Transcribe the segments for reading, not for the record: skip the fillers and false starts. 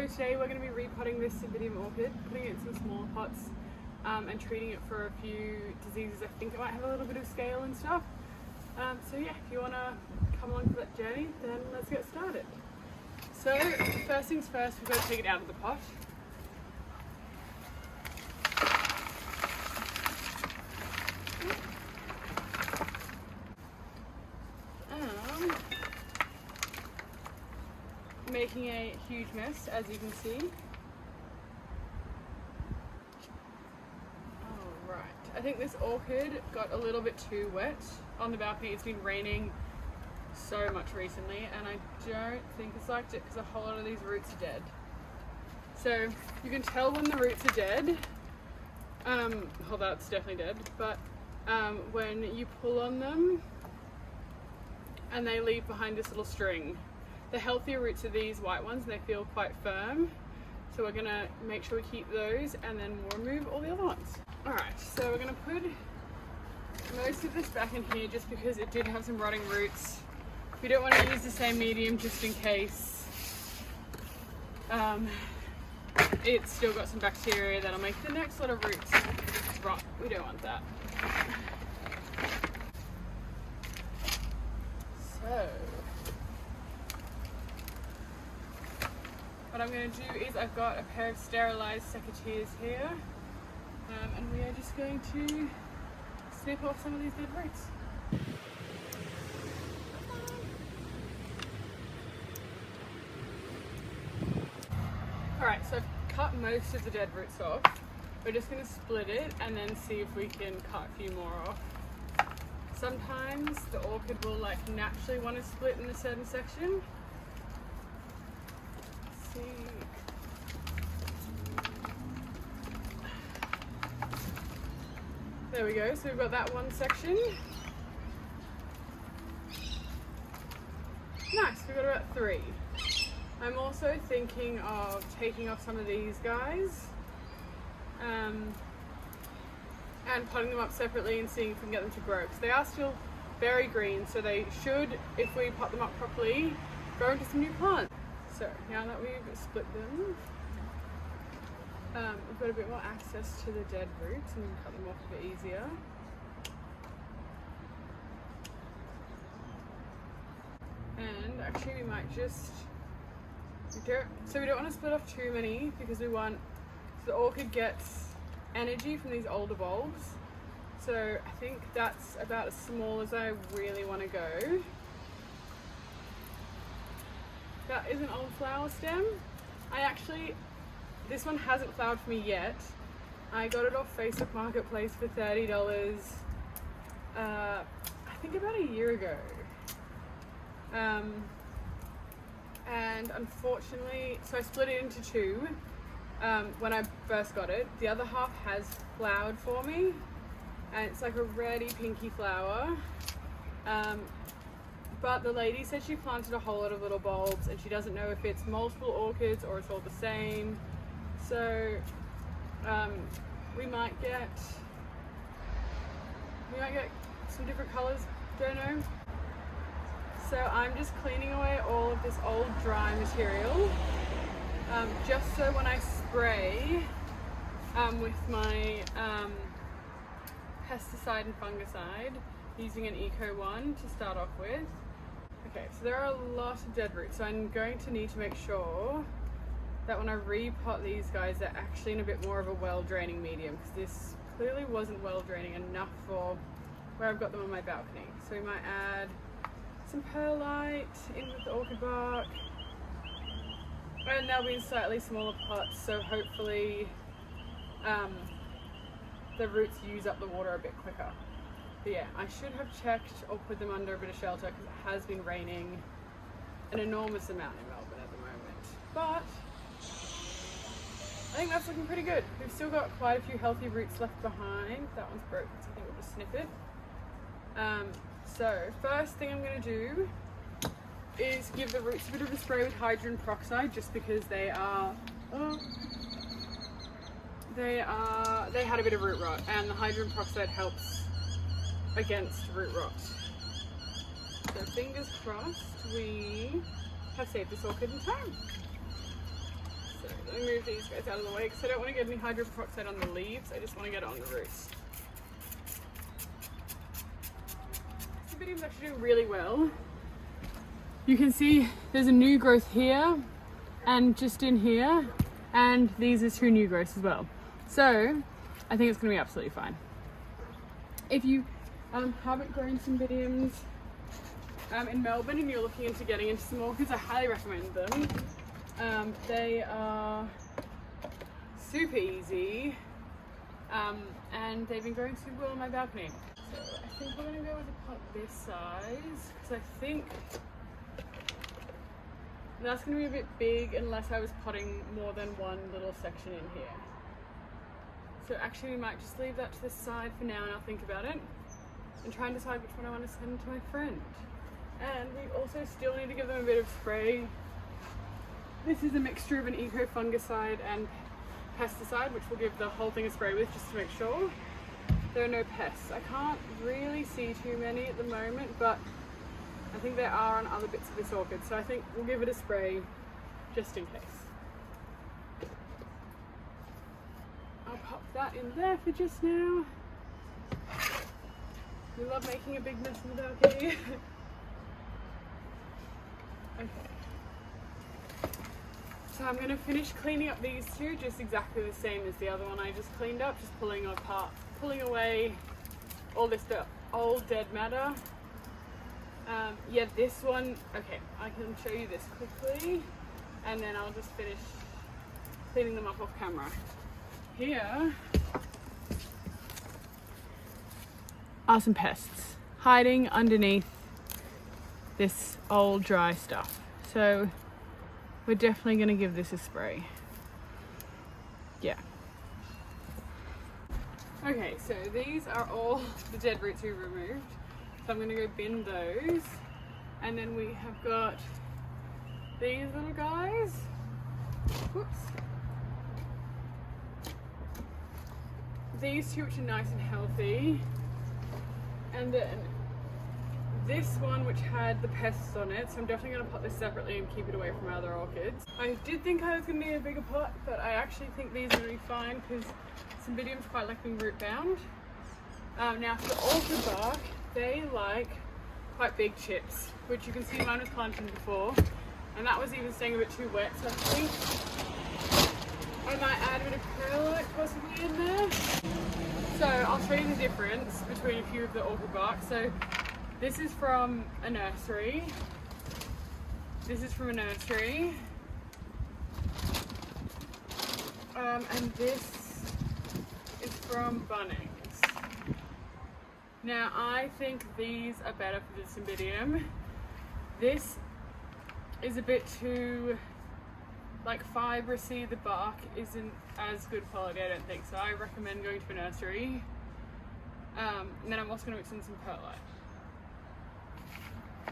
So today we're going to be repotting this Cymbidium orchid, putting it in some smaller pots and treating it for a few diseases. I think it might have a little bit of scale and stuff. So yeah, if you want to come along for that journey, then let's get started. So first things first, we've got to take it out of the pot. Making a huge mess, as you can see. Alright, I think this orchid got a little bit too wet on the balcony. It's been raining so much recently and I don't think it's liked it because a whole lot of these roots are dead. So you can tell when the roots are dead. Oh, that's definitely dead, but when you pull on them and they leave behind this little string. The healthier roots are these white ones and they feel quite firm. So we're gonna make sure we keep those and then we'll remove all the other ones. Alright, so we're gonna put most of this back in here just because it did have some rotting roots. We don't want to use the same medium just in case it's still got some bacteria that'll make the next lot of roots rot. We don't want that. So what I'm going to do is I've got a pair of sterilised secateurs here and we are just going to snip off some of these dead roots. Alright, so I've cut most of the dead roots off. We're just going to split it and then see if we can cut a few more off. Sometimes the orchid will naturally want to split in a certain section. See. There we go, so we've got that one section. Nice, we've got about 3. I'm also thinking of taking off some of these guys and potting them up separately and seeing if we can get them to grow, because they are still very green, so they should, if we pot them up properly, grow into some new plants. So now that we've split them, we've got a bit more access to the dead roots and we can cut them off a bit easier. And actually we might just, we don't want to split off too many because we want, so the orchid gets energy from these older bulbs. So I think that's about as small as I really want to go. That is an old flower stem. This one hasn't flowered for me yet. I got it off Facebook Marketplace for $30, I think about a year ago. And unfortunately, so I split it into 2 when I first got it. The other half has flowered for me and it's like a reddy pinky flower. But the lady said she planted a whole lot of little bulbs and she doesn't know if it's multiple orchids or it's all the same. So we might get some different colours, don't know. So I'm just cleaning away all of this old dry material, just so when I spray with my pesticide and fungicide, using an eco one to start off with. Okay, so there are a lot of dead roots, so I'm going to need to make sure that when I repot these guys, they're actually in a bit more of a well-draining medium, because this clearly wasn't well-draining enough for where I've got them on my balcony. So we might add some perlite in with the orchid bark, and they'll be in slightly smaller pots, so hopefully the roots use up the water a bit quicker. But yeah, I should have checked or put them under a bit of shelter because it has been raining an enormous amount in Melbourne at the moment. But I think that's looking pretty good. We've still got quite a few healthy roots left behind. That one's broken, so I think we'll just snip it. So first thing I'm going to do is give the roots a bit of a spray with hydrogen peroxide, just because they had a bit of root rot, and the hydrogen peroxide helps against root rot. So fingers crossed we have saved this orchid in time. me move these guys out of the way because I don't want to get any hydrogen peroxide on the leaves. I just want to get it on the roots. Cymbidium's actually doing really well. You can see there's a new growth here and just in here, and these are 2 new growths as well. So I think it's going to be absolutely fine. If you haven't grown Cymbidiums in Melbourne and you're looking into getting into some orchids, I highly recommend them. They are super easy and they've been growing super well on my balcony. So I think we're going to go with a pot this size because I think that's going to be a bit big unless I was potting more than one little section in here. So actually we might just leave that to the side for now and I'll think about it and try and decide which one I want to send to my friend. And we also still need to give them a bit of spray. This is a mixture of an eco-fungicide and pesticide, which we'll give the whole thing a spray with just to make sure there are no pests. I can't really see too many at the moment, but I think there are on other bits of this orchid, so I think we'll give it a spray just in case. I'll pop that in there for just now. We love making a big mess in the balcony. Okay. So I'm going to finish cleaning up these 2 just exactly the same as the other one I just cleaned up, just pulling away all this old dead matter. Yeah, this one, okay, I can show you this quickly and then I'll just finish cleaning them up off camera. Here are some pests hiding underneath this old dry stuff. So we're definitely going to give this a spray. Yeah. Okay, so these are all the dead roots we removed. So I'm going to go bin those. And then we have got these little guys. Whoops. These 2 which are nice and healthy. And then this one which had the pests on it. So I'm definitely going to pot this separately and keep it away from my other orchids. I did think I was going to need a bigger pot, but I actually think these are going to be fine because Cymbidiums quite like being root bound. Now for the orchid bark, they like quite big chips, which you can see mine was planted before, and that was even staying a bit too wet, so I think I might add a bit of perlite possibly in there. So I'll show you the difference between a few of the orchid bark. So this is from a nursery. This is from a nursery. And this is from Bunnings. Now I think these are better for the Cymbidium. This is a bit too like fibrous-y. The bark isn't as good quality, I don't think, so I recommend going to a nursery. And then I'm also going to mix in some perlite.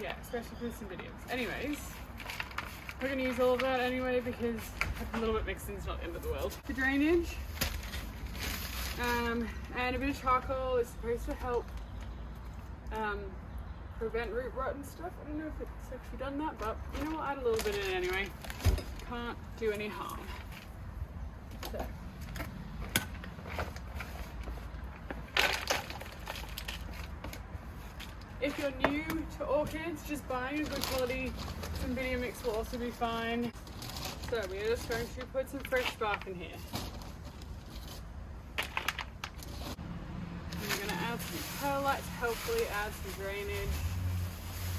Yeah, especially for the Cymbidiums. Anyways, we're going to use all of that anyway because a little bit mixed in is not the end of the world. The drainage and a bit of charcoal is supposed to help prevent root rot and stuff. I don't know if it's actually done that, but you know, we'll add a little bit in anyway. Can't do any harm. So. If you're new to orchids, just buying a good quality Cymbidium mix will also be fine. So we are just going to put some fresh bark in here. And we're going to add some perlite to hopefully add some drainage.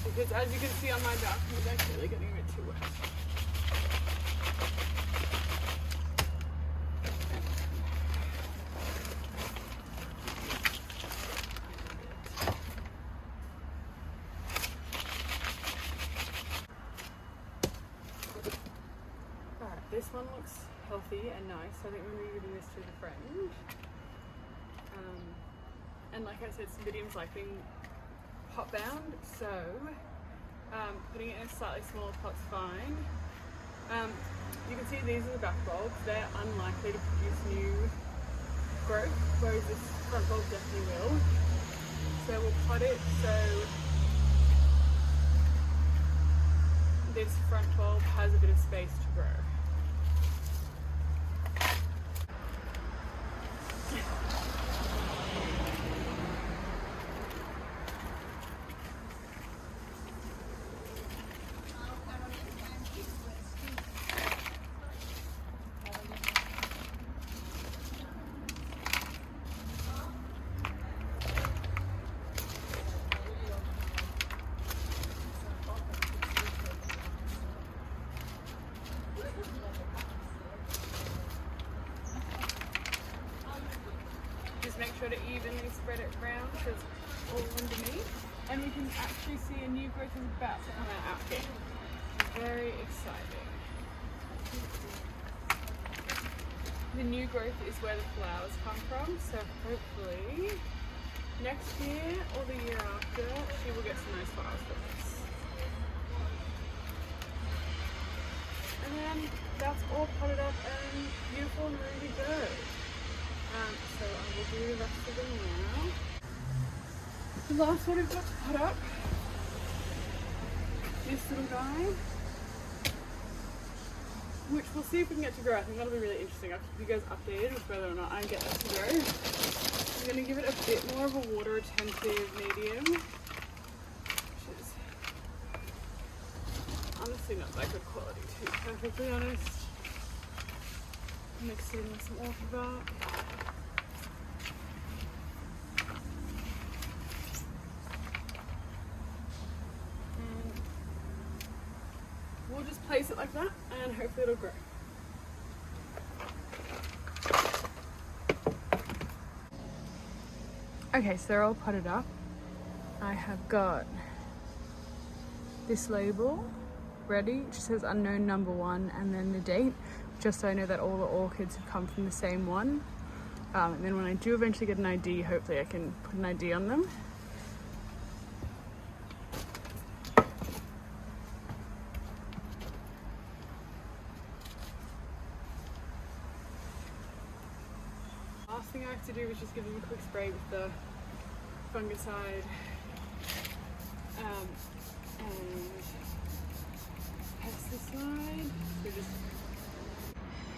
Because as you can see on my balcony, it's actually getting a bit too wet. This one looks healthy and nice, so I think we're going to be giving this to a friend. And like I said, Cymbidium's like being pot bound, so putting it in a slightly smaller pot's fine. You can see these are the back bulbs. They're unlikely to produce new growth, whereas this front bulb definitely will. So we'll pot it so this front bulb has a bit of space to grow. sure to evenly spread it around so it's all underneath. And we can actually see a new growth is about to come out here. Very exciting. The new growth is where the flowers come from, so hopefully next year or the year after she will get some nice flowers from this. And then that's all potted up and beautiful and ready to go. So I will do the rest of them now. The last one I've got to pot up, this little guy, which we'll see if we can get to grow. I think that'll be really interesting. I'll keep you guys updated with whether or not I get that to grow. I'm going to give it a bit more of a water retentive medium, which is honestly not that good quality to be perfectly honest. Mix it in with some orchid bark. We'll just place it like that and hopefully it'll grow. Okay, so they're all potted up. I have got this label ready, which says unknown number 1 and then the date, just so I know that all the orchids have come from the same one. And then when I do eventually get an ID, hopefully I can put an ID on them. Last thing I have to do is just give them a quick spray with the fungicide and pesticide. So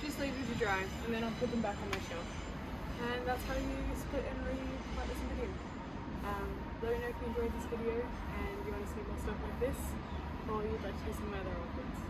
just leave it to dry and then I'll put them back on my shelf. And that's how you split and repot the Cymbidium. Let me know if you enjoyed this video and you want to see more stuff like this, or you'd like to see some other orchids.